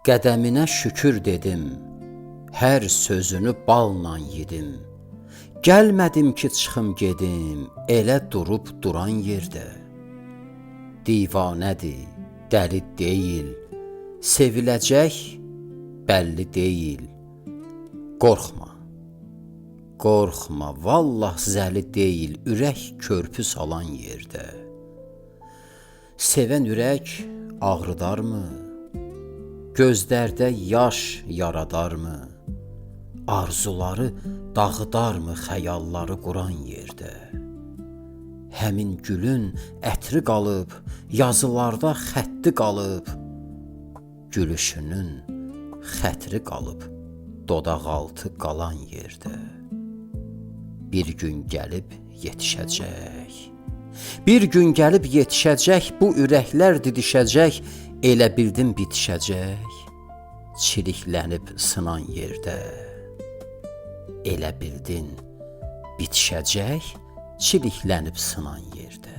Qədəminə şükür dedim, hər sözünü balla yedim. Gəlmədim ki, çıxım gedim, elə durub duran yerdə. Divanədir, dəli deyil, seviləcək bəlli deyil. Qorxma, qorxma, vallah zəli deyil, ürək körpü salan yerdə. Sevən ürək ağrıdarmı? Gözlərdə yaş yaradarmı? Arzuları dağıdarmı xəyalları quran yerdə? Həmin gülün ətri qalıb, yazılarda xətti qalıb, gülüşünün xətri qalıb, dodaqaltı qalan yerdə. Bir gün gəlib yetişəcək, bir gün gəlib yetişəcək, bu ürəklər didişəcək, elə bildim bitişəcək, çiliklənib sınan yerdə. Elə bildin bitişəcək, çiliklənib sınan yerdə.